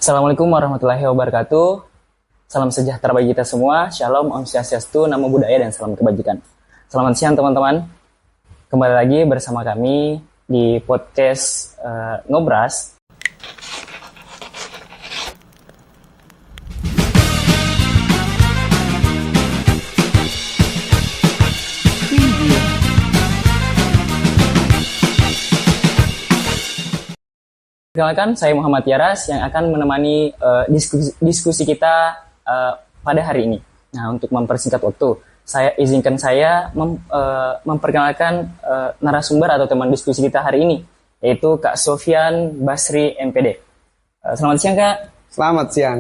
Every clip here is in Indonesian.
Assalamualaikum warahmatullahi wabarakatuh. Salam sejahtera bagi kita semua. Shalom, Om Swastiastu, Namo Buddhaya, dan salam kebajikan. Selamat siang teman-teman. Kembali lagi bersama kami di podcast Ngobras. Perkenalkan, saya Muhammad Yaras yang akan menemani diskusi kita pada hari ini. Nah, untuk mempersingkat waktu, izinkan saya memperkenalkan narasumber atau teman diskusi kita hari ini, yaitu Kak Sofyan Basri, MPD. Selamat siang, Kak. Selamat siang.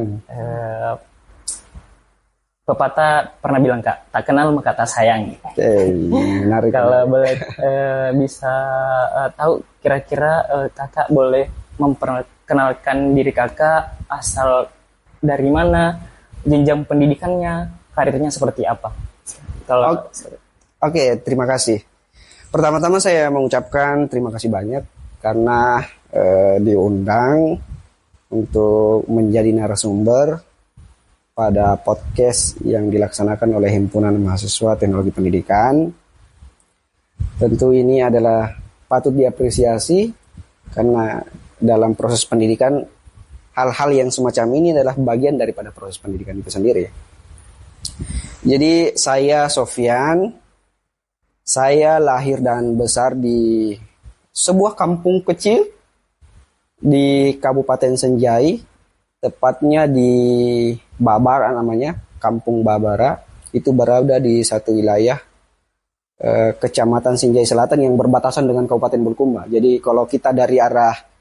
Pepatah pernah bilang, Kak, tak kenal maka tak sayang. Menarik. Kalau boleh bisa tahu kira-kira Kakak boleh memperkenalkan diri Kakak, asal dari mana, jenjang pendidikannya, karirnya seperti apa? Oke, terima kasih. Pertama-tama saya mengucapkan terima kasih banyak karena diundang untuk menjadi narasumber pada podcast yang dilaksanakan oleh Himpunan Mahasiswa Teknologi Pendidikan. Tentu ini adalah patut diapresiasi karena dalam proses pendidikan hal-hal yang semacam ini adalah bagian daripada proses pendidikan itu sendiri. Jadi saya Sofyan, saya lahir dan besar di sebuah kampung kecil di Kabupaten Senjai, tepatnya di Babara namanya, Kampung Babara. Itu berada di satu wilayah Kecamatan Senjai Selatan yang berbatasan dengan Kabupaten Bulukumba. Jadi kalau kita dari arah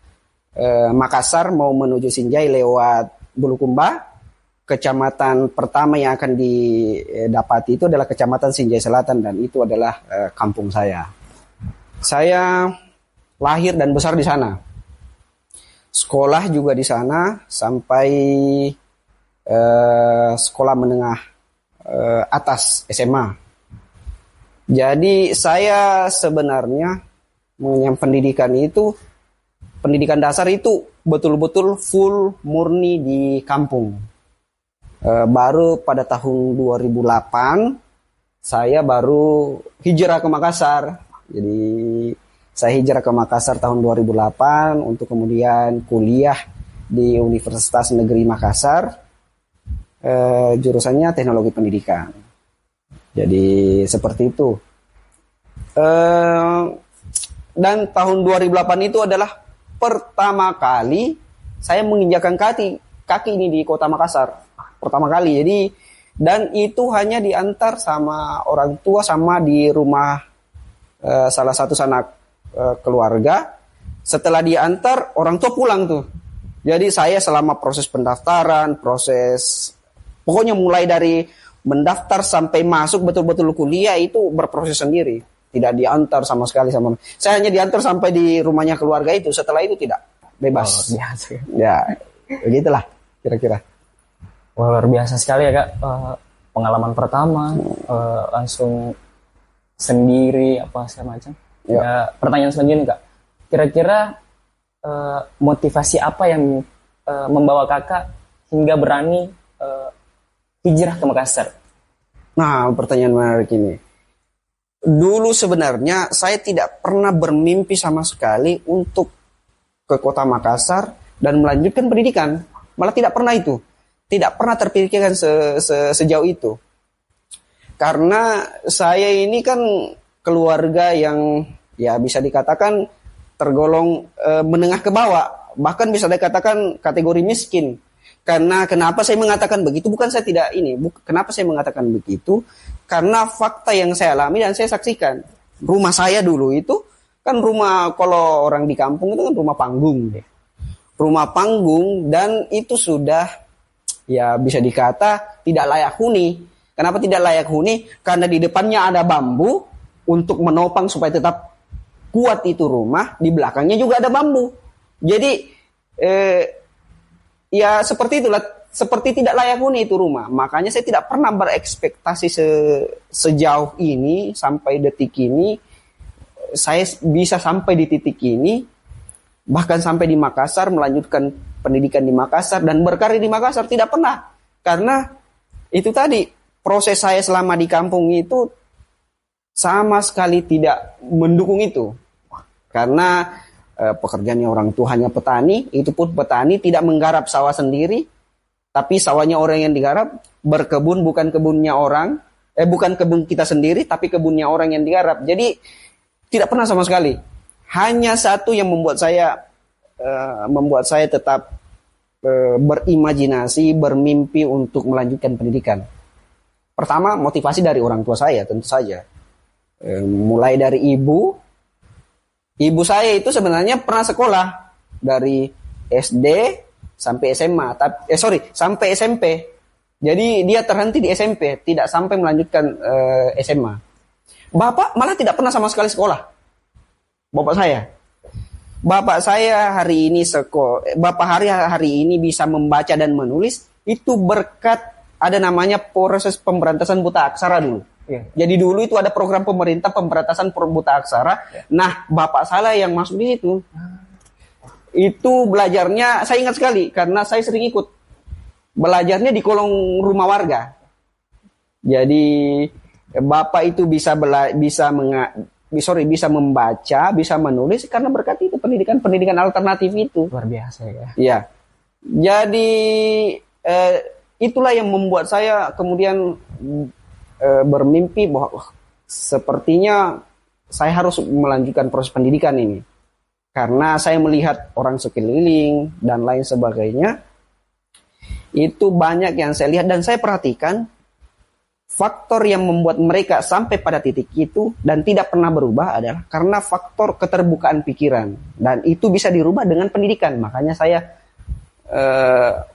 Makassar mau menuju Senjai lewat Bulukumba, kecamatan pertama yang akan didapati itu adalah Kecamatan Senjai Selatan, dan itu adalah kampung saya. Saya lahir dan besar di sana. Sekolah juga di sana sampai sekolah menengah atas SMA. Jadi saya sebenarnya mengenyam pendidikan dasar itu betul-betul full murni di kampung. Baru pada tahun 2008 saya baru hijrah ke Makassar. Jadi saya hijrah ke Makassar tahun 2008 untuk kemudian kuliah di Universitas Negeri Makassar. Jurusannya Teknologi Pendidikan. Jadi seperti itu. Dan tahun 2008 itu adalah pertama kali saya menginjakkan kaki ini di kota Makassar. Pertama kali. Jadi, dan itu hanya diantar sama orang tua sama di rumah salah satu sanak keluarga. Setelah diantar, orang tua pulang tuh. Jadi saya selama proses pendaftaran, pokoknya mulai dari mendaftar sampai masuk betul-betul kuliah itu berproses sendiri. Tidak diantar sama sekali sama. Saya hanya diantar sampai di rumahnya keluarga itu. Setelah itu tidak, bebas. Oh, biasa. Ya, begitulah kira-kira. Wah, luar biasa sekali ya, Kak. Pengalaman pertama langsung sendiri apa segala macam. Ya, pertanyaan selanjutnya, Kak. Kira-kira motivasi apa yang membawa Kakak hingga berani hijrah ke Makassar? Nah, pertanyaan menarik ini. Dulu sebenarnya saya tidak pernah bermimpi sama sekali untuk ke kota Makassar dan melanjutkan pendidikan. Malah tidak pernah itu. Tidak pernah terpikirkan sejauh itu. Karena saya ini kan keluarga yang ya bisa dikatakan tergolong menengah ke bawah. Bahkan bisa dikatakan kategori miskin. Karena kenapa saya mengatakan begitu? Kenapa saya mengatakan begitu? Karena fakta yang saya alami dan saya saksikan. Rumah saya dulu itu kan rumah, kalau orang di kampung itu kan rumah panggung. Rumah panggung, dan itu sudah ya bisa dikata tidak layak huni. Kenapa tidak layak huni? Karena di depannya ada bambu untuk menopang supaya tetap kuat itu rumah. Di belakangnya juga ada bambu. Jadi ya seperti itulah, seperti tidak layak huni itu rumah. Makanya saya tidak pernah berekspektasi sejauh ini, sampai detik ini saya bisa sampai di titik ini, bahkan sampai di Makassar melanjutkan pendidikan di Makassar dan berkarir di Makassar, tidak pernah. Karena itu tadi, proses saya selama di kampung itu sama sekali tidak mendukung itu. Karena pekerjaannya orang tua hanya petani, itu pun petani tidak menggarap sawah sendiri, tapi sawahnya orang yang digarap, berkebun bukan kebunnya orang, bukan kebun kita sendiri, tapi kebunnya orang yang digarap. Jadi tidak pernah sama sekali. Hanya satu yang membuat saya tetap berimajinasi, bermimpi untuk melanjutkan pendidikan. Pertama, motivasi dari orang tua saya tentu saja. Mulai dari ibu saya itu sebenarnya pernah sekolah dari SD sampai SMA, sampai SMP. Jadi dia terhenti di SMP, tidak sampai melanjutkan SMA. Bapak malah tidak pernah sama sekali sekolah. Bapak saya hari ini bisa membaca dan menulis itu berkat ada namanya proses pemberantasan buta aksara dulu. Yeah. Jadi dulu itu ada program pemerintah pemberantasan buta aksara. Yeah. Nah, bapak saya yang masuk di situ. Itu belajarnya saya ingat sekali karena saya sering ikut. Belajarnya di kolong rumah warga. Jadi bapak itu bisa membaca, bisa menulis karena berkat itu pendidikan alternatif itu. Luar biasa ya. Iya. Jadi itulah yang membuat saya kemudian bermimpi bahwa sepertinya saya harus melanjutkan proses pendidikan ini. Karena saya melihat orang sekeliling dan lain sebagainya. Itu banyak yang saya lihat dan saya perhatikan faktor yang membuat mereka sampai pada titik itu dan tidak pernah berubah adalah karena faktor keterbukaan pikiran. Dan itu bisa dirubah dengan pendidikan. Makanya saya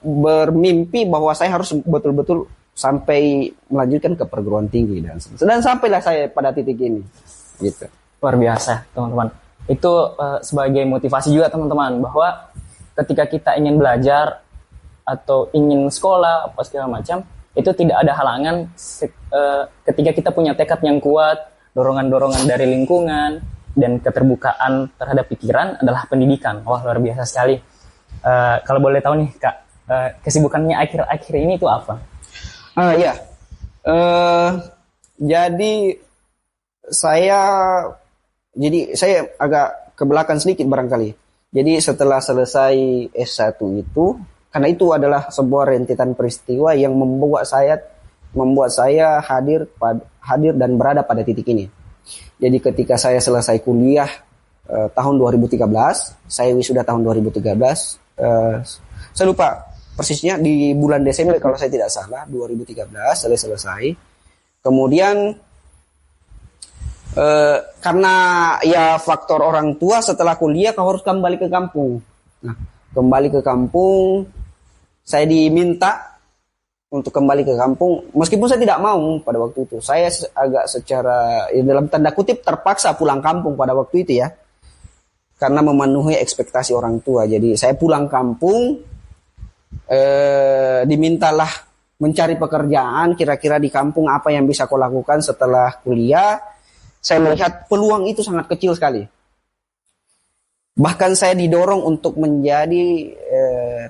bermimpi bahwa saya harus betul-betul sampai melanjutkan ke perguruan tinggi dan sampailah saya pada titik ini. Gitu. Luar biasa, teman-teman. Itu sebagai motivasi juga, teman-teman, bahwa ketika kita ingin belajar atau ingin sekolah apa segala macam, itu tidak ada halangan ketika kita punya tekad yang kuat, dorongan-dorongan dari lingkungan dan keterbukaan terhadap pikiran adalah pendidikan. Wah, luar biasa sekali. Kalau boleh tahu nih, Kak, kesibukannya akhir-akhir ini itu apa? Ya. Jadi saya agak ke belakang sedikit barangkali. Jadi setelah selesai S1 itu, karena itu adalah sebuah rentetan peristiwa yang membuat saya hadir dan berada pada titik ini. Jadi ketika saya selesai kuliah tahun 2013, saya wisuda tahun 2013, saya lupa persisnya di bulan Desember kalau saya tidak salah, 2013 selesai. Kemudian karena ya faktor orang tua setelah kuliah kau harus kembali ke kampung. Nah, kembali ke kampung, saya diminta untuk kembali ke kampung, meskipun saya tidak mau pada waktu itu. Saya agak secara dalam tanda kutip terpaksa pulang kampung pada waktu itu ya, karena memenuhi ekspektasi orang tua. Jadi saya pulang kampung, dimintalah mencari pekerjaan, kira-kira di kampung apa yang bisa kau lakukan setelah kuliah. Saya melihat peluang itu sangat kecil sekali. Bahkan saya didorong untuk menjadi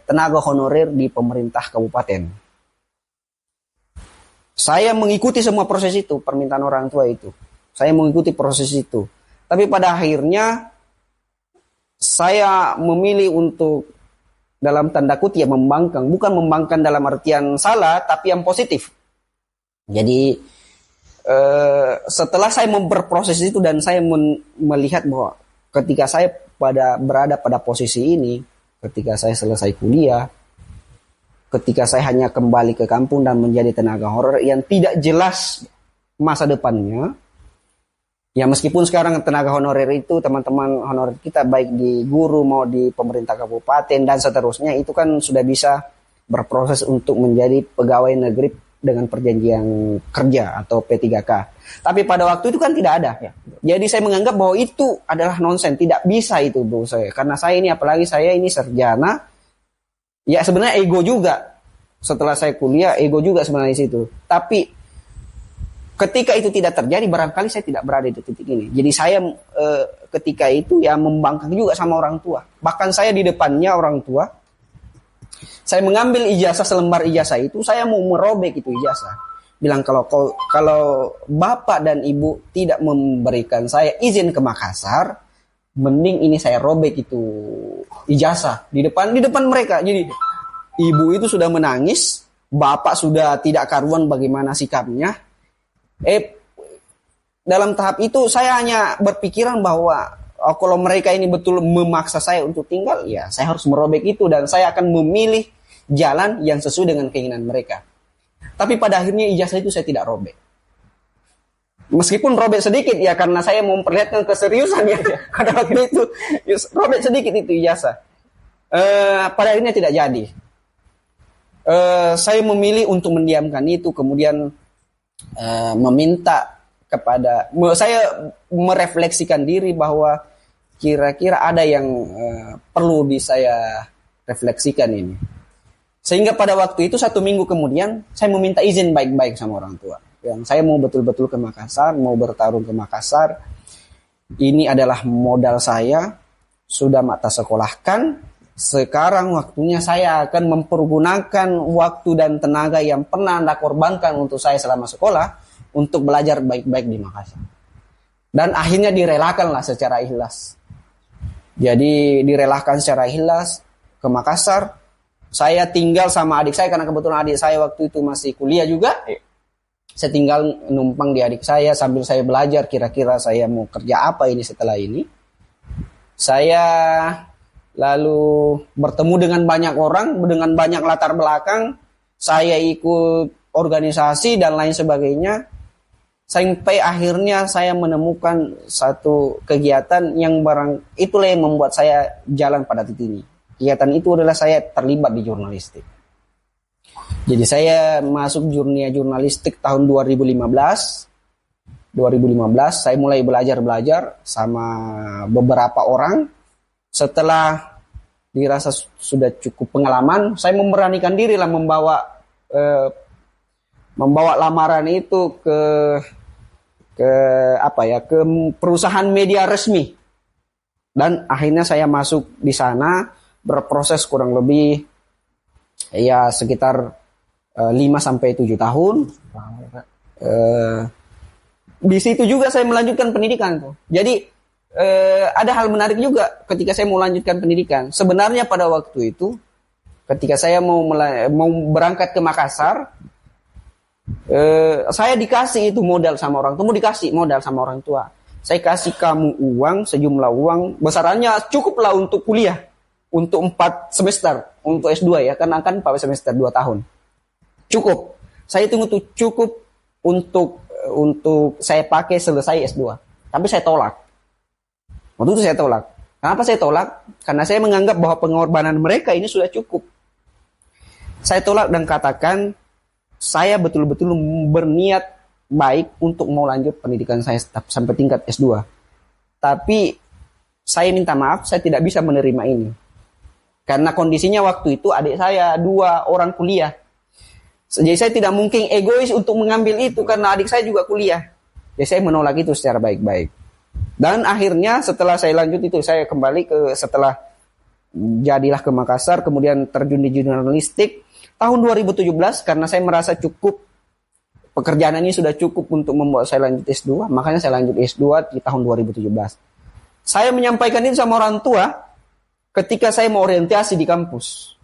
tenaga honorer di pemerintah kabupaten. Saya mengikuti semua proses itu, permintaan orang tua itu. Saya mengikuti proses itu. Tapi pada akhirnya saya memilih untuk dalam tanda kutip ya membangkang. Bukan membangkang dalam artian salah, tapi yang positif. Jadi setelah saya berproses itu dan saya melihat bahwa ketika saya berada pada posisi ini, ketika saya selesai kuliah, ketika saya hanya kembali ke kampung dan menjadi tenaga honorer yang tidak jelas masa depannya, ya meskipun sekarang tenaga honorer itu teman-teman honorer kita baik di guru mau di pemerintah kabupaten dan seterusnya itu kan sudah bisa berproses untuk menjadi pegawai negeri dengan perjanjian kerja atau P3K. Tapi pada waktu itu kan tidak ada. Ya. Jadi saya menganggap bahwa itu adalah nonsen, tidak bisa itu bro saya. Karena saya ini apalagi saya ini sarjana, ya sebenarnya ego juga. Setelah saya kuliah ego juga sebenarnya di situ. Tapi ketika itu tidak terjadi barangkali saya tidak berada di titik ini. Jadi saya ketika itu ya membangkang juga sama orang tua. Bahkan saya di depannya orang tua Saya mengambil ijazah, selembar ijazah itu, saya mau merobek itu ijazah. Bilang kalau bapak dan ibu tidak memberikan saya izin ke Makassar, mending ini saya robek itu ijazah di depan mereka. Jadi ibu itu sudah menangis, bapak sudah tidak karuan bagaimana sikapnya. Dalam tahap itu saya hanya berpikiran bahwa kalau mereka ini betul memaksa saya untuk tinggal, ya saya harus merobek itu dan saya akan memilih jalan yang sesuai dengan keinginan mereka. Tapi pada akhirnya ijazah itu saya tidak robek. Meskipun robek sedikit ya, karena saya mau memperlihatkan keseriusan ya. Pada waktu itu robek sedikit itu ijazah. Pada akhirnya tidak jadi. Saya memilih untuk mendiamkan itu, kemudian meminta kepada, saya merefleksikan diri bahwa kira-kira ada yang perlu saya refleksikan ini. Sehingga pada waktu itu 1 minggu kemudian saya meminta izin baik-baik sama orang tua. Yang saya mau betul-betul ke Makassar, mau bertarung ke Makassar. Ini adalah modal saya, sudah mata sekolahkan. Sekarang waktunya saya akan mempergunakan waktu dan tenaga yang pernah Anda korbankan untuk saya selama sekolah untuk belajar baik-baik di Makassar. Dan akhirnya direlakanlah secara ikhlas. Jadi direlakan secara ikhlas ke Makassar. Saya tinggal sama adik saya karena kebetulan adik saya waktu itu masih kuliah juga. Saya tinggal numpang di adik saya sambil saya belajar kira-kira saya mau kerja apa ini setelah ini. Saya lalu bertemu dengan banyak orang, dengan banyak latar belakang. Saya ikut organisasi dan lain sebagainya. Sampai akhirnya saya menemukan satu kegiatan yang itulah yang membuat saya jalan pada titik ini. Kegiatan itu adalah saya terlibat di jurnalistik. Jadi saya masuk dunia jurnalistik tahun 2015. 2015 saya mulai belajar sama beberapa orang. Setelah dirasa sudah cukup pengalaman, saya memberanikan diri lah membawa lamaran itu ke perusahaan media resmi. Dan akhirnya saya masuk di sana, berproses kurang lebih ya sekitar 5-7 tahun. Di situ juga saya melanjutkan pendidikan tuh. Jadi ada hal menarik juga ketika saya mau lanjutkan pendidikan. Sebenarnya pada waktu itu ketika saya mau berangkat ke Makassar, saya dikasih itu modal sama orang tua, dikasih modal sama orang tua. Saya kasih kamu uang, sejumlah uang, besarannya cukuplah untuk kuliah, untuk 4 semester, untuk S2 ya, karena kan 4 semester 2 tahun. Cukup. Saya tunggu tuh cukup untuk saya pakai selesai S2. Tapi saya tolak. Waktu itu saya tolak. Kenapa saya tolak? Karena saya menganggap bahwa pengorbanan mereka ini sudah cukup. Saya tolak dan katakan, saya betul-betul berniat baik untuk mau lanjut pendidikan saya sampai tingkat S2. Tapi saya minta maaf, saya tidak bisa menerima ini. Karena kondisinya waktu itu adik saya 2 orang kuliah. Jadi saya tidak mungkin egois untuk mengambil itu karena adik saya juga kuliah. Jadi saya menolak itu secara baik-baik. Dan akhirnya setelah saya lanjut itu, saya kembali setelah jadilah ke Makassar, kemudian terjun di jurnalistik. Tahun 2017 karena saya merasa cukup, pekerjaan ini sudah cukup untuk membuat saya lanjut S2, makanya saya lanjut S2 di tahun 2017. Saya menyampaikan itu sama orang tua ketika saya mau orientasi di kampus.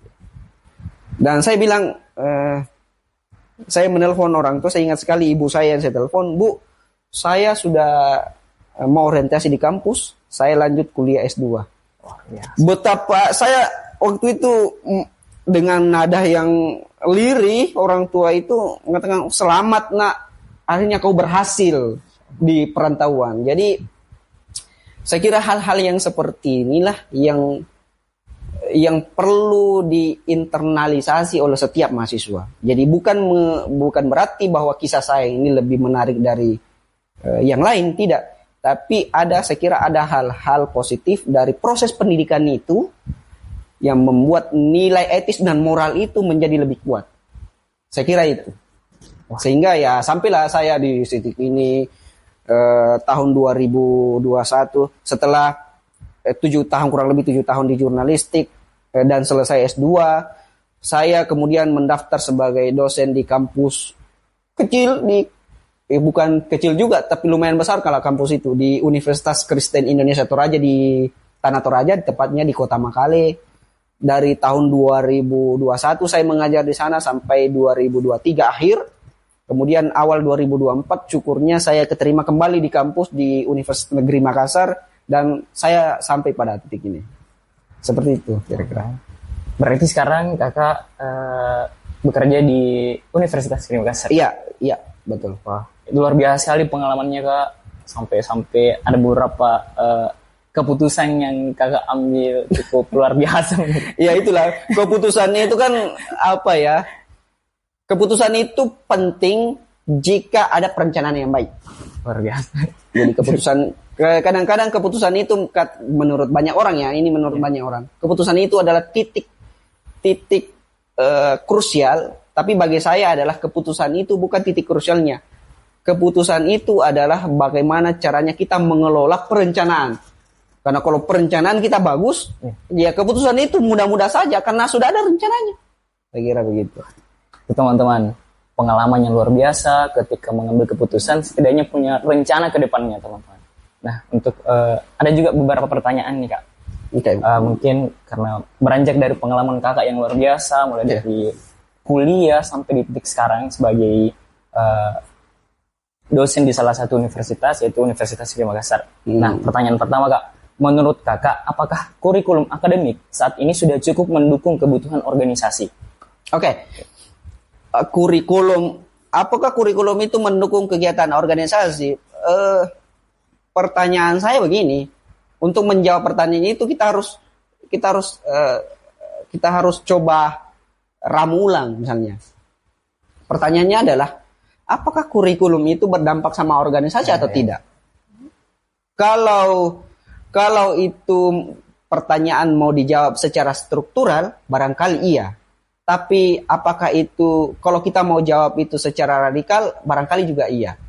Dan saya bilang, saya menelpon orang tua, saya ingat sekali ibu saya yang saya telepon, Bu, saya sudah mau orientasi di kampus, saya lanjut kuliah S2. Oh, yes. Betapa saya waktu itu dengan nada yang lirih, orang tua itu mengatakan, selamat nak, akhirnya kau berhasil di perantauan. Jadi saya kira hal-hal yang seperti inilah yang perlu diinternalisasi oleh setiap mahasiswa. Jadi bukan berarti bahwa kisah saya ini lebih menarik dari yang lain, tidak. Tapi saya kira ada hal-hal positif dari proses pendidikan itu yang membuat nilai etis dan moral itu menjadi lebih kuat. Saya kira itu. Sehingga ya sampailah saya di titik ini tahun 2021 setelah 7 tahun, kurang lebih 7 tahun di jurnalistik dan selesai S2. saya kemudian mendaftar sebagai dosen di kampus kecil bukan kecil juga, tapi lumayan besar kalau kampus itu, di Universitas Kristen Indonesia Toraja di Tanah Toraja, tepatnya di Kota Makale. Dari tahun 2021 saya mengajar di sana sampai 2023 akhir. Kemudian awal 2024 syukurnya saya keterima kembali di kampus di Universitas Negeri Makassar, dan saya sampai pada titik ini. Seperti itu kira-kira. Berarti sekarang kakak bekerja di Universitas Negeri Makassar? Iya, betul. Wah, itu luar biasa sekali pengalamannya kak. Sampai ada beberapa keputusan yang kakak ambil cukup luar biasa. Ya itulah, keputusannya itu kan apa ya? Keputusan itu penting jika ada perencanaan yang baik. Luar biasa. Jadi kadang-kadang keputusan itu menurut banyak orang ya, ini menurut banyak orang. Keputusan itu adalah titik krusial, tapi bagi saya adalah keputusan itu bukan titik krusialnya. Keputusan itu adalah bagaimana caranya kita mengelola perencanaan. Karena kalau perencanaan kita bagus, ya keputusan itu mudah-mudah saja karena sudah ada rencananya. Saya kira begitu. Teman-teman, pengalaman yang luar biasa ketika mengambil keputusan, setidaknya punya rencana ke depannya, teman-teman. Nah, untuk ada juga beberapa pertanyaan nih kak. Okay. Mungkin karena beranjak dari pengalaman kakak yang luar biasa, mulai dari kuliah sampai di titik sekarang sebagai dosen di salah satu universitas, yaitu Universitas Negeri Makassar. Nah, pertanyaan pertama kak, menurut kakak, apakah kurikulum akademik saat ini sudah cukup mendukung kebutuhan organisasi? Oke. Apakah kurikulum itu mendukung kegiatan organisasi? Pertanyaan saya begini, untuk menjawab pertanyaan itu kita harus coba ramu ulang misalnya. Pertanyaannya adalah, apakah kurikulum itu berdampak sama organisasi atau tidak? Kalau itu pertanyaan mau dijawab secara struktural, barangkali iya. Tapi apakah itu, kalau kita mau jawab itu secara radikal, barangkali juga iya.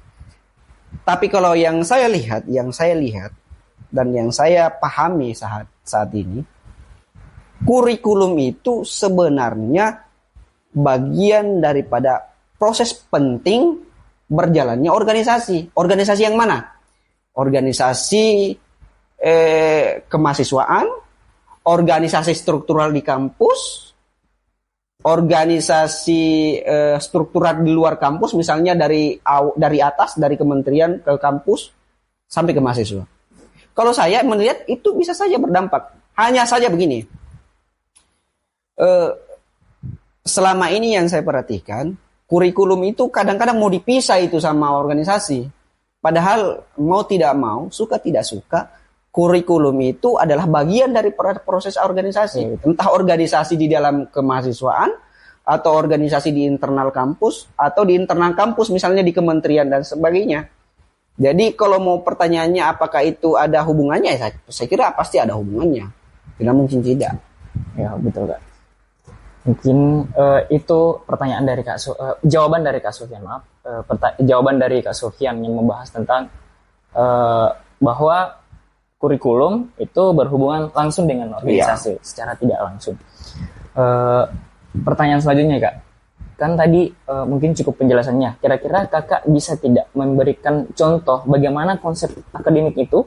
Tapi kalau yang saya lihat dan yang saya pahami saat ini, kurikulum itu sebenarnya bagian daripada proses penting berjalannya organisasi. Organisasi yang mana? Organisasi kemahasiswaan, organisasi struktural di kampus, organisasi struktural di luar kampus, misalnya dari atas, dari kementerian ke kampus sampai ke mahasiswa. Kalau saya melihat itu bisa saja berdampak. Hanya saja begini, selama ini yang saya perhatikan, kurikulum itu kadang-kadang mau dipisah itu sama organisasi. Padahal mau tidak mau, suka tidak suka, kurikulum itu adalah bagian dari proses organisasi. Entah organisasi di dalam kemahasiswaan, atau organisasi di internal kampus, atau di internal kampus misalnya di kementerian dan sebagainya. Jadi kalau mau pertanyaannya apakah itu ada hubungannya, saya kira pasti ada hubungannya. Tidak mungkin tidak. Ya betul kak. Mungkin itu pertanyaan dari Kak jawaban dari Kak Sofyan, maaf. Jawaban dari Kak Sofyan yang membahas tentang bahwa kurikulum itu berhubungan langsung dengan organisasi, secara tidak langsung. Pertanyaan selanjutnya Kak, kan tadi mungkin cukup penjelasannya. Kira-kira kakak bisa tidak memberikan contoh bagaimana konsep akademik itu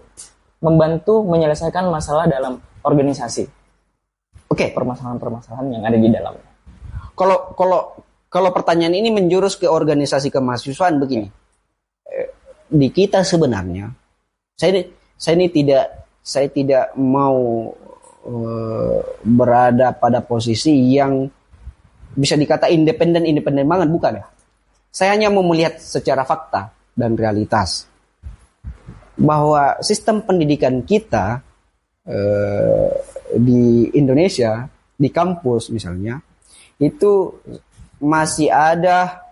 membantu menyelesaikan masalah dalam organisasi? Oke. Permasalahan-permasalahan yang ada di dalamnya. Kalau pertanyaan ini menjurus ke organisasi kemahasiswaan begini. Di kita sebenarnya, saya tidak mau berada pada posisi yang bisa dikata independen banget, bukan ya. Saya hanya mau melihat secara fakta dan realitas bahwa sistem pendidikan kita di Indonesia, di kampus misalnya, itu masih ada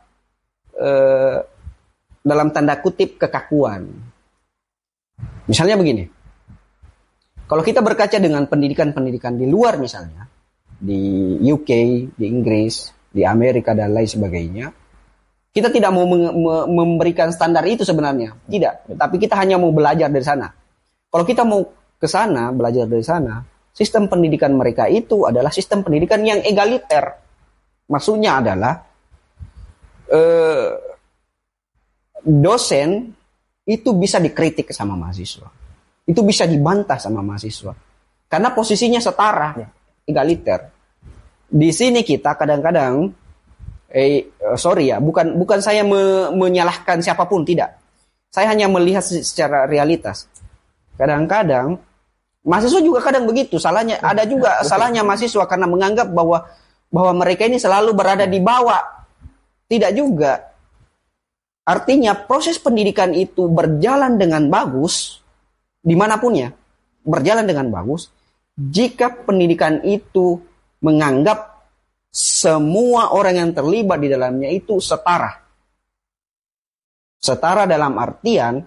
dalam tanda kutip kekakuan. Misalnya begini, kalau kita berkaca dengan pendidikan-pendidikan di luar misalnya, di UK, di Inggris, di Amerika dan lain sebagainya, kita tidak mau memberikan standar itu sebenarnya, tidak. Tapi kita hanya mau belajar dari sana. Kalau kita mau ke sana, belajar dari sana, sistem pendidikan mereka itu adalah sistem pendidikan yang egaliter. Maksudnya adalah dosen itu bisa dikritik sama mahasiswa. Itu bisa dibantah sama mahasiswa. Karena posisinya setara, egaliter. Di sini kita kadang-kadang, sorry ya, bukan saya menyalahkan siapapun, tidak. Saya hanya melihat secara realitas. Kadang-kadang mahasiswa juga kadang begitu. Salahnya ada juga salahnya mahasiswa karena menganggap bahwa mereka ini selalu berada di bawah. Tidak juga. Artinya proses pendidikan itu berjalan dengan bagus dimanapun ya, berjalan dengan bagus jika pendidikan itu menganggap semua orang yang terlibat di dalamnya itu setara. Setara dalam artian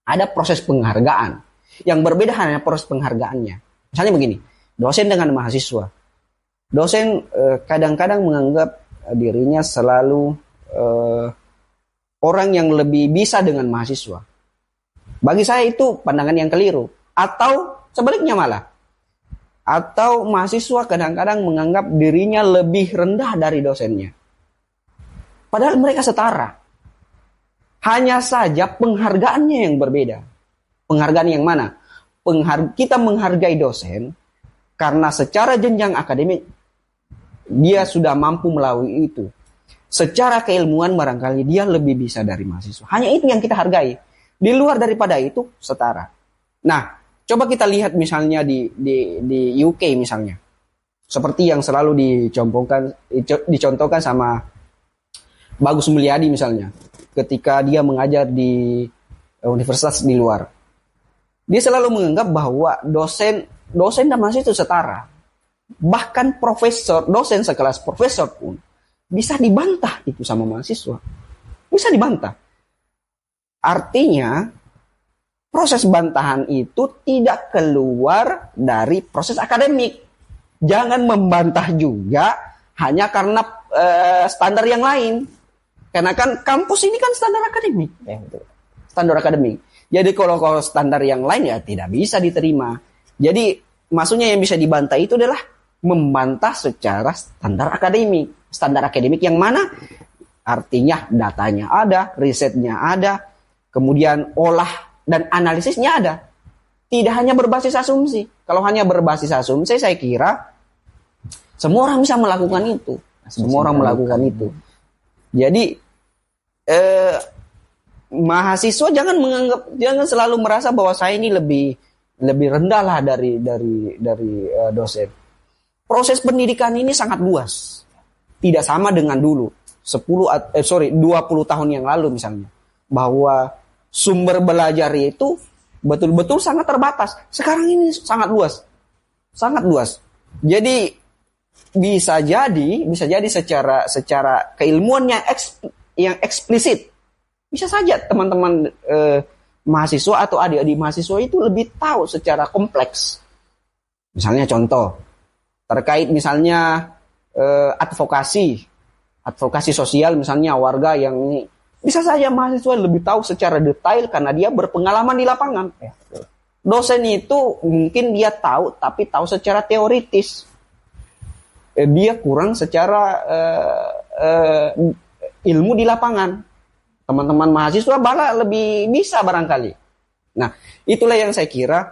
ada proses penghargaan. Yang berbeda hanya proses penghargaannya. Misalnya begini, dosen dengan mahasiswa. Dosen kadang-kadang menganggap dirinya selalu orang yang lebih bisa dengan mahasiswa. Bagi saya itu pandangan yang keliru. Atau sebaliknya malah. Atau mahasiswa kadang-kadang menganggap dirinya lebih rendah dari dosennya. Padahal mereka setara. Hanya saja penghargaannya yang berbeda. Penghargaan yang mana? Kita menghargai dosen karena secara jenjang akademik dia sudah mampu melalui itu. Secara keilmuan barangkali dia lebih bisa dari mahasiswa. Hanya itu yang kita hargai. Di luar daripada itu setara. Nah, coba kita lihat misalnya di UK misalnya. Seperti yang selalu dicontohkan sama Bagus Mulyadi misalnya. Ketika dia mengajar di universitas di luar. Dia selalu menganggap bahwa dosen dan mahasiswa itu setara. Bahkan dosen sekelas profesor pun bisa dibantah itu sama mahasiswa. Bisa dibantah. Artinya, proses bantahan itu tidak keluar dari proses akademik. Jangan membantah juga hanya karena standar yang lain. Karena kan kampus ini kan standar akademik. Standar akademik. Jadi kalau standar yang lain ya tidak bisa diterima. Jadi maksudnya yang bisa dibantah itu adalah membantah secara standar akademik. Standar akademik yang mana? Artinya datanya ada, risetnya ada, kemudian olah dan analisisnya ada. Tidak hanya berbasis asumsi. Kalau hanya berbasis asumsi saya kira semua orang bisa melakukan itu. Semua orang melakukan itu. Jadi mahasiswa jangan selalu merasa bahwa saya ini lebih rendah lah dari dosen. Proses pendidikan ini sangat luas. Tidak sama dengan dulu. 20 tahun yang lalu misalnya. Bahwa sumber belajar itu betul-betul sangat terbatas. Sekarang ini sangat luas. Sangat luas. Jadi bisa jadi secara keilmuan yang eksplisit. Bisa saja teman-teman mahasiswa atau adik-adik mahasiswa itu lebih tahu secara kompleks. Misalnya contoh, terkait misalnya advokasi sosial misalnya warga yang ini. Bisa saja mahasiswa lebih tahu secara detail karena dia berpengalaman di lapangan. Dosen itu mungkin dia tahu, tapi tahu secara teoritis. Dia kurang secara ilmu di lapangan. Teman-teman mahasiswa lebih bisa barangkali. Nah, itulah yang saya kira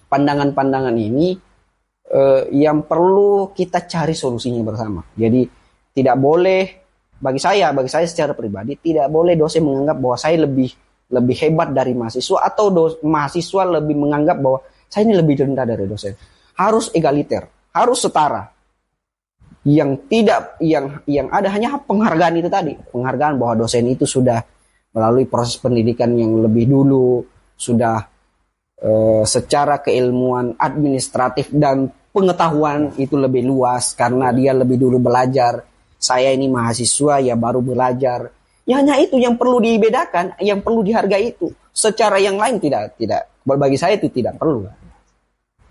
pandangan-pandangan ini yang perlu kita cari solusinya bersama. Jadi tidak boleh, bagi saya secara pribadi tidak boleh dosen menganggap bahwa saya lebih hebat dari mahasiswa atau mahasiswa lebih menganggap bahwa saya ini lebih rendah dari dosen. Harus egaliter, harus setara. Yang ada hanya penghargaan itu tadi, penghargaan bahwa dosen itu sudah melalui proses pendidikan yang lebih dulu, sudah secara keilmuan administratif dan pengetahuan itu lebih luas karena dia lebih dulu belajar. Saya ini mahasiswa ya baru belajar. Ya hanya itu yang perlu dibedakan, yang perlu dihargai itu. Secara yang lain tidak. Bagi saya itu tidak perlu.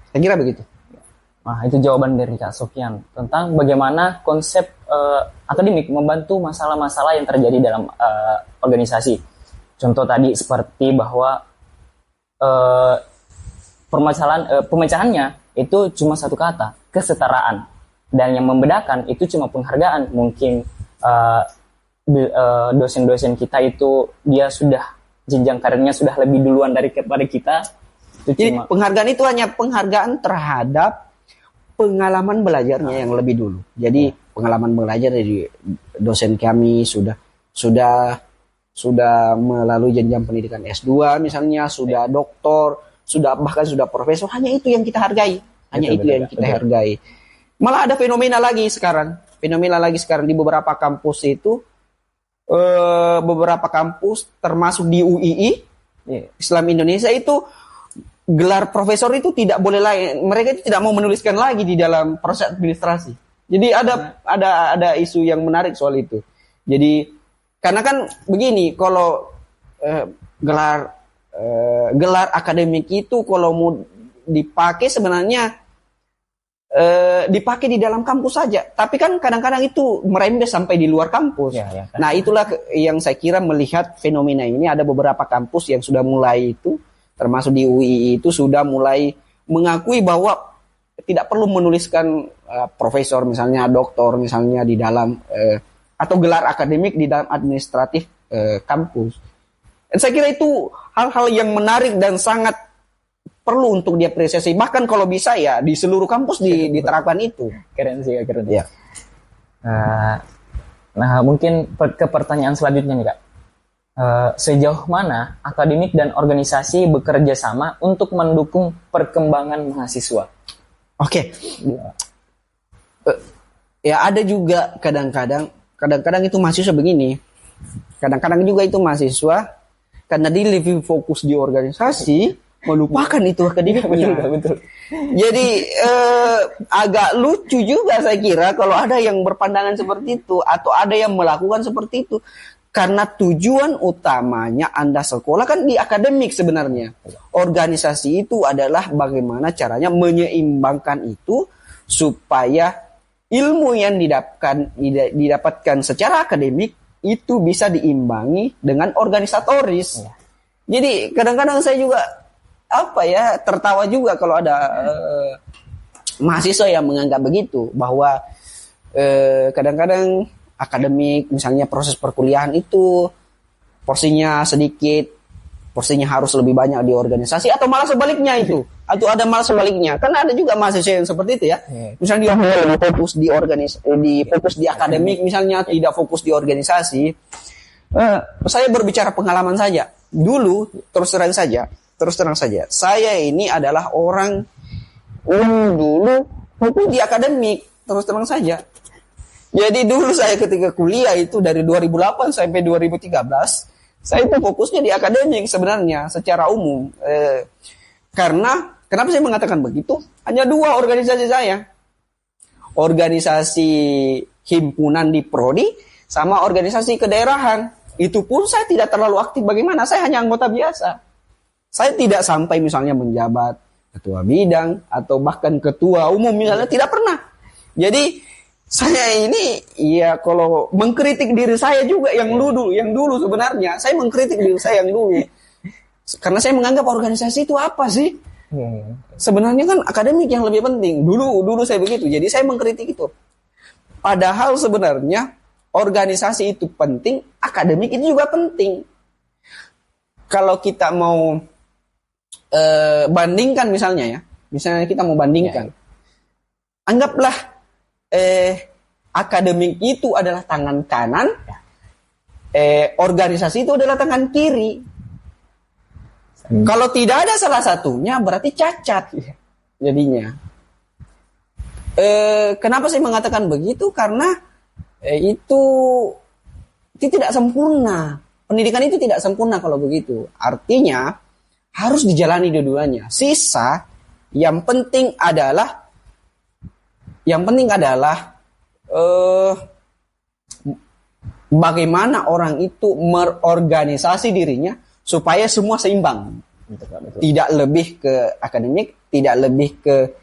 Saya kira begitu. Nah, itu jawaban dari Kak Sofyan tentang bagaimana konsep akademik membantu masalah-masalah yang terjadi dalam organisasi. Contoh tadi seperti bahwa pemecahannya itu cuma satu kata, kesetaraan. Dan yang membedakan itu cuma penghargaan. Mungkin dosen-dosen kita itu dia sudah jenjang karirnya sudah lebih duluan daripada kita. Jadi penghargaan itu hanya penghargaan terhadap pengalaman belajarnya yang lebih dulu. Jadi pengalaman belajar dari dosen kami sudah melalui jenjang pendidikan S2 misalnya, sudah doktor, bahkan sudah profesor, hanya itu yang kita hargai. Hargai. Malah ada fenomena lagi sekarang di beberapa kampus itu, beberapa kampus termasuk di UII, Islam Indonesia itu gelar profesor itu tidak boleh lagi, mereka itu tidak mau menuliskan lagi di dalam proses administrasi. Jadi ada isu yang menarik soal itu. Jadi karena kan begini, kalau gelar akademik itu kalau mau dipakai sebenarnya dipakai di dalam kampus saja, tapi kan kadang-kadang itu merembes sampai di luar kampus. Nah itulah yang saya kira melihat fenomena ini, ada beberapa kampus yang sudah mulai itu, termasuk di UI itu sudah mulai mengakui bahwa tidak perlu menuliskan profesor misalnya, doktor misalnya di dalam atau gelar akademik di dalam administratif kampus. Dan saya kira itu hal-hal yang menarik dan sangat perlu untuk diapresiasi. Bahkan kalau bisa ya di seluruh kampus diterapkan itu. Keren sih, keren. Ya. Nah, mungkin ke pertanyaan selanjutnya nih Kak. Sejauh mana akademik dan organisasi bekerja sama untuk mendukung perkembangan mahasiswa? Oke. Ya ada juga kadang-kadang itu mahasiswa begini. Kadang-kadang juga itu mahasiswa karena dia lebih fokus di organisasi, melupakan itu akademiknya. Betul. Jadi agak lucu juga saya kira kalau ada yang berpandangan seperti itu atau ada yang melakukan seperti itu. Karena tujuan utamanya Anda sekolah kan di akademik sebenarnya. Organisasi itu adalah bagaimana caranya menyeimbangkan itu supaya ilmu yang didapatkan secara akademik itu bisa diimbangi dengan organisatoris. Jadi kadang-kadang saya juga tertawa juga kalau ada mahasiswa yang menganggap begitu, bahwa kadang-kadang akademik misalnya proses perkuliahan itu porsinya sedikit, porsinya harus lebih banyak di organisasi, atau malah sebaliknya itu, atau ada malah sebaliknya. Karena ada juga mahasiswa yang seperti itu ya. Misalnya dia lebih fokus fokus di akademik misalnya, tidak fokus di organisasi. Saya berbicara pengalaman saja. Dulu terus terang saja, saya ini adalah orang dulu fokus di akademik, terus terang saja. Jadi dulu saya ketika kuliah itu dari 2008 sampai 2013, saya itu fokusnya di akademik sebenarnya secara umum. Karena kenapa saya mengatakan begitu? Hanya dua organisasi saya. Organisasi himpunan di prodi sama organisasi kedaerahan. Itu pun saya tidak terlalu aktif. Bagaimana? Saya hanya anggota biasa. Saya tidak sampai misalnya menjabat ketua bidang atau bahkan ketua umum misalnya, tidak pernah. Jadi saya ini ya kalau mengkritik diri saya juga yang dulu sebenarnya saya mengkritik diri saya yang dulu, karena saya menganggap organisasi itu apa sih? Sebenarnya kan akademik yang lebih penting. Dulu saya begitu. Jadi saya mengkritik itu. Padahal sebenarnya organisasi itu penting, akademik itu juga penting. Kalau kita mau bandingkan misalnya kita mau bandingkan, anggaplah akademik itu adalah tangan kanan, organisasi itu adalah tangan kiri. Kalau tidak ada salah satunya berarti cacat jadinya. Kenapa saya mengatakan begitu? Karena itu tidak sempurna. Pendidikan itu tidak sempurna kalau begitu. Artinya harus dijalani dua-duanya. Sisa yang penting adalah bagaimana orang itu merorganisasi dirinya supaya semua seimbang. Tidak lebih ke akademik, tidak lebih ke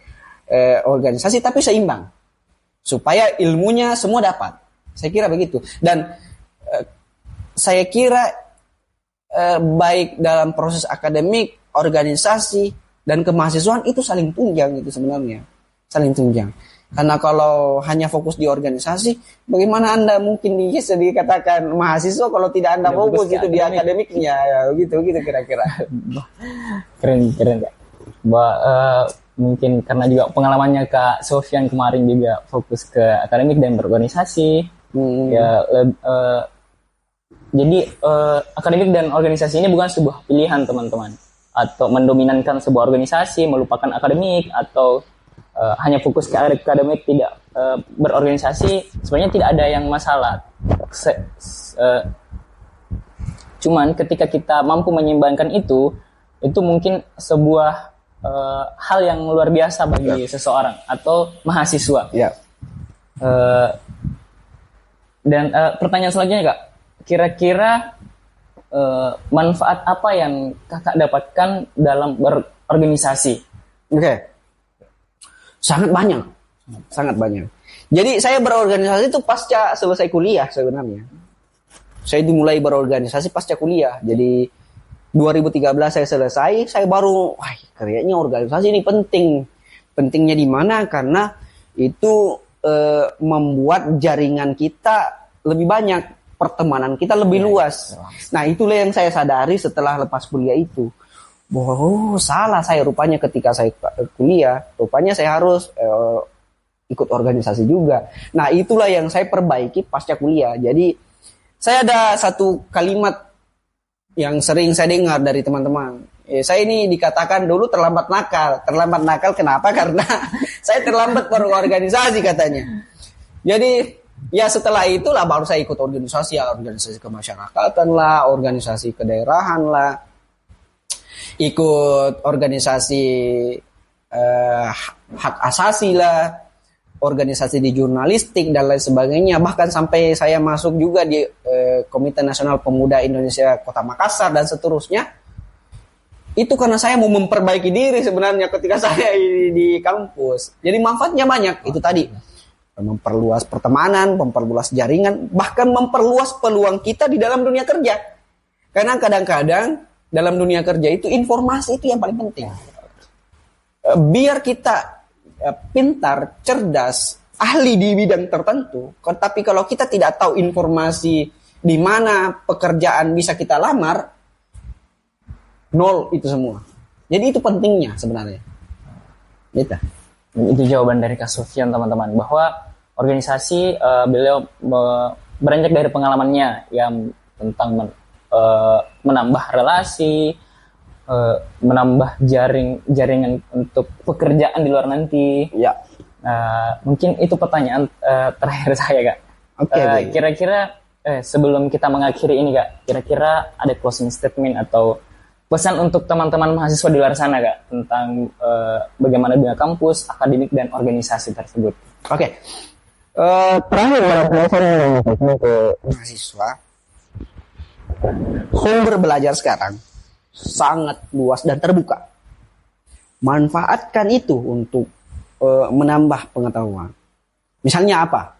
organisasi, tapi seimbang. Supaya ilmunya semua dapat. Saya kira begitu. Dan saya kira baik dalam proses akademik, organisasi, dan kemahasiswaan itu saling tunjang itu sebenarnya. Saling tunjang. Karena kalau hanya fokus di organisasi, bagaimana Anda mungkin bisa dikatakan mahasiswa kalau tidak Anda fokus itu di akademiknya, ya gitu kira-kira. Keren Kak. Mungkin karena juga pengalamannya Kak Sofyan kemarin juga fokus ke akademik dan berorganisasi. Jadi akademik dan organisasi ini bukan sebuah pilihan teman-teman, atau mendominankan sebuah organisasi melupakan akademik, atau hanya fokus ke akademik tidak berorganisasi. Sebenarnya tidak ada yang masalah. Cuman ketika kita mampu menyeimbangkan itu mungkin sebuah hal yang luar biasa bagi seseorang atau mahasiswa. Dan pertanyaan selanjutnya Kak, kira-kira manfaat apa yang Kakak dapatkan dalam berorganisasi? Sangat banyak. Jadi saya berorganisasi itu pasca selesai kuliah sebenarnya. Saya dimulai berorganisasi pasca kuliah. Jadi 2013 saya selesai, saya baru, kayaknya organisasi ini penting. Pentingnya di mana? Karena itu membuat jaringan kita lebih banyak, pertemanan kita lebih luas. Nah, itulah yang saya sadari setelah lepas kuliah itu. Bahwa salah saya rupanya ketika saya kuliah, rupanya saya harus ikut organisasi juga. Nah, itulah yang saya perbaiki pasca kuliah. Jadi, saya ada satu kalimat yang sering saya dengar dari teman-teman. Saya ini dikatakan dulu terlambat nakal. Terlambat nakal kenapa? Karena saya terlambat berorganisasi katanya. Jadi, ya setelah itulah baru saya ikut organisasi kemasyarakatan lah, organisasi kedaerahan lah, ikut organisasi hak asasi lah, organisasi di jurnalistik dan lain sebagainya. Bahkan sampai saya masuk juga di Komite Nasional Pemuda Indonesia Kota Makassar dan seterusnya. Itu karena saya mau memperbaiki diri sebenarnya ketika saya di kampus. Jadi manfaatnya banyak. Itu tadi, memperluas pertemanan, memperluas jaringan, bahkan memperluas peluang kita di dalam dunia kerja. Karena kadang-kadang dalam dunia kerja itu informasi itu yang paling penting. Biar kita pintar, cerdas, ahli di bidang tertentu, tapi kalau kita tidak tahu informasi di mana pekerjaan bisa kita lamar, nol itu semua. Jadi itu pentingnya sebenarnya. Gitu. Itu jawaban dari Kak Sofyan teman-teman, bahwa organisasi beliau beranjak dari pengalamannya yang tentang menambah relasi, menambah jaringan untuk pekerjaan di luar nanti. Ya. Mungkin itu pertanyaan terakhir saya Kak. Kira-kira sebelum kita mengakhiri ini Kak, kira-kira ada closing statement atau pesan untuk teman-teman mahasiswa di luar sana Kak tentang bagaimana dunia kampus, akademik dan organisasi tersebut? Terakhir saya ke mahasiswa, sumber belajar sekarang sangat luas dan terbuka. Manfaatkan itu untuk menambah pengetahuan. Misalnya apa?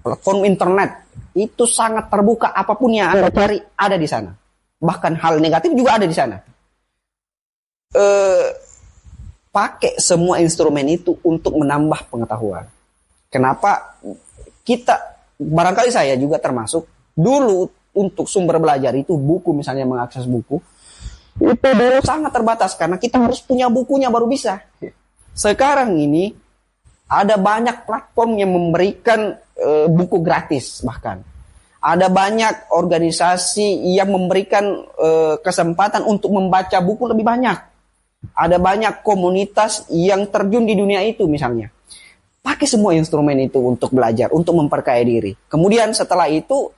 Platform internet itu sangat terbuka, apapun yang Anda cari ada di sana. Bahkan hal negatif juga ada di sana. Pakai semua instrumen itu untuk menambah pengetahuan. Kenapa? Kita, barangkali saya juga termasuk, dulu untuk sumber belajar itu buku, misalnya mengakses buku, itu dulu sangat terbatas karena kita harus punya bukunya baru bisa. Sekarang ini ada banyak platform yang memberikan buku gratis, bahkan ada banyak organisasi yang memberikan kesempatan untuk membaca buku lebih banyak. Ada banyak komunitas yang terjun di dunia itu misalnya. Pakai semua instrumen itu untuk belajar, untuk memperkaya diri. Kemudian setelah itu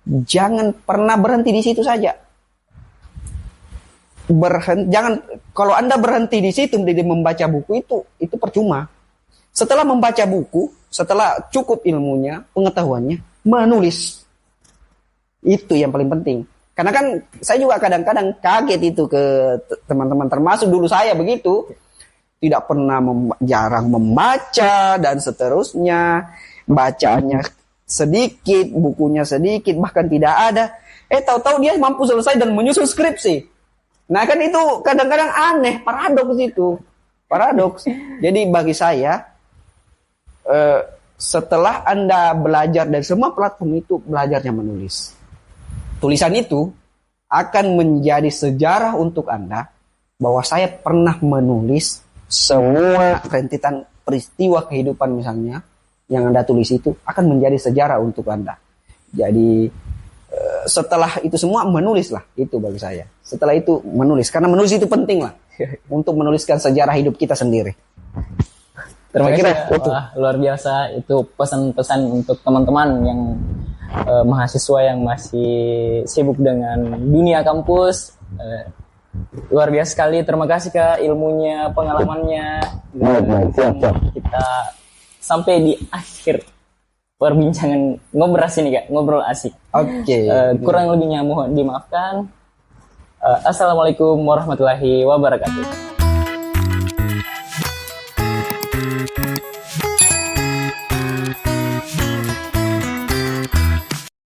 jangan pernah berhenti di situ saja. Kalau Anda berhenti di situ menjadi membaca buku itu percuma. Setelah membaca buku, setelah cukup ilmunya, pengetahuannya, menulis. Itu yang paling penting. Karena kan saya juga kadang-kadang kaget itu ke teman-teman, termasuk dulu saya begitu. Tidak pernah jarang membaca dan seterusnya. Bacaannya sedikit, bukunya sedikit, bahkan tidak ada. Tahu-tahu dia mampu selesai dan menyusun skripsi. Nah kan itu kadang-kadang aneh, paradoks itu. Paradoks. Jadi bagi saya, setelah Anda belajar dan semua platform itu belajarnya menulis, tulisan itu akan menjadi sejarah untuk Anda bahwa saya pernah menulis semua rentetan peristiwa kehidupan misalnya yang Anda tulis itu akan menjadi sejarah untuk Anda. Jadi setelah itu semua menulislah, itu bagi saya. Setelah itu menulis, karena menulis itu penting lah untuk menuliskan sejarah hidup kita sendiri. Terima kasih. Wah, luar biasa itu pesan-pesan untuk teman-teman yang mahasiswa yang masih sibuk dengan dunia kampus. Luar biasa sekali. Terima kasih Kak ilmunya, pengalamannya. Kita sampai di akhir perbincangan ngobrol sini Kak, ngobrol asik. Oke. Kurang lebihnya mohon dimaafkan. Assalamualaikum warahmatullahi wabarakatuh.